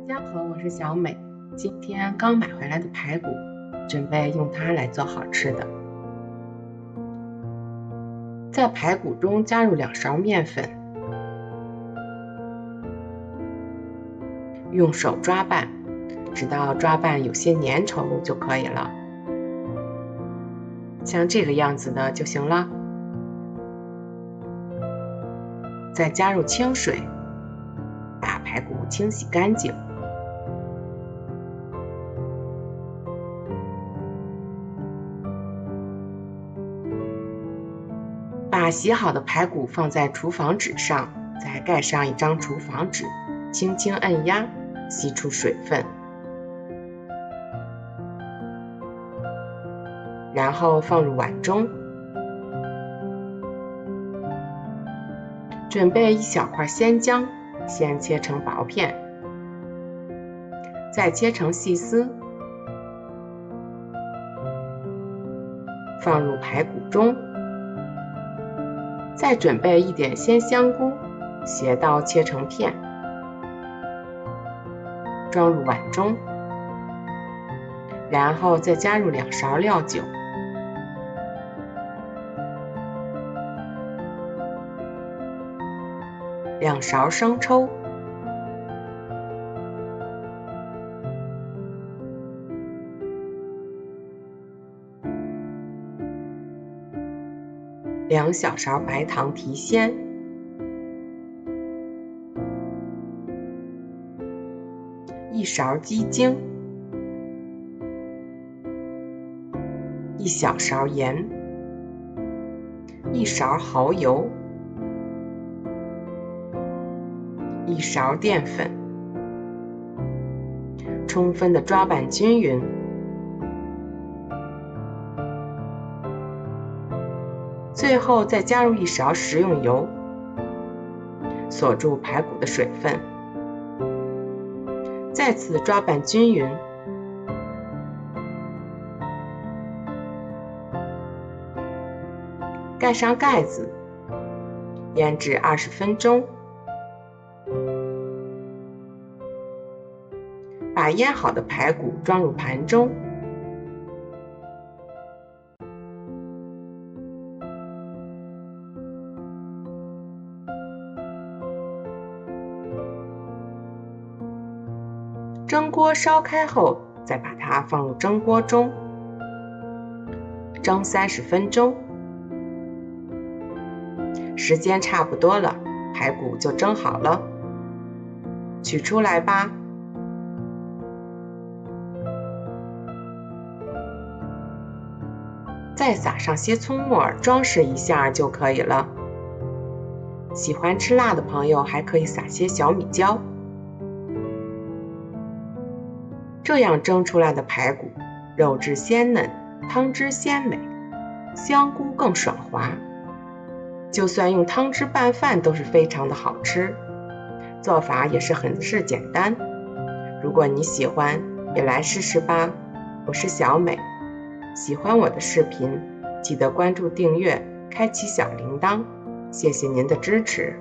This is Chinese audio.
家好，我是小美。今天刚买回来的排骨，准备用它来做好吃的。在排骨中加入2勺面粉，用手抓拌，直到抓拌有些粘稠就可以了，像这个样子的就行了。再加入清水，把排骨清洗干净。把洗好的排骨放在厨房纸上，再盖上一张厨房纸，轻轻按压，吸出水分，然后放入碗中。准备1小块鲜姜，先切成薄片，再切成细丝，放入排骨中。再准备一点鲜香菇，斜刀切成片，装入碗中，然后再加入2勺料酒，2勺生抽，2小勺白糖提鲜，1勺鸡精，1小勺盐，1勺蚝油，1勺淀粉，充分的抓拌均匀。最后再加入1勺食用油，锁住排骨的水分，再次抓拌均匀。盖上盖子，腌制20分钟。把腌好的排骨装入盘中。蒸锅烧开后，再把它放入蒸锅中，蒸30分钟。时间差不多了，排骨就蒸好了，取出来吧。再撒上些葱末，装饰一下就可以了。喜欢吃辣的朋友还可以撒些小米椒。这样蒸出来的排骨，肉质鲜嫩，汤汁鲜美，香菇更爽滑。就算用汤汁拌饭都是非常的好吃，做法也是很是简单。如果你喜欢，也来试试吧。我是小美，喜欢我的视频，记得关注订阅，开启小铃铛，谢谢您的支持。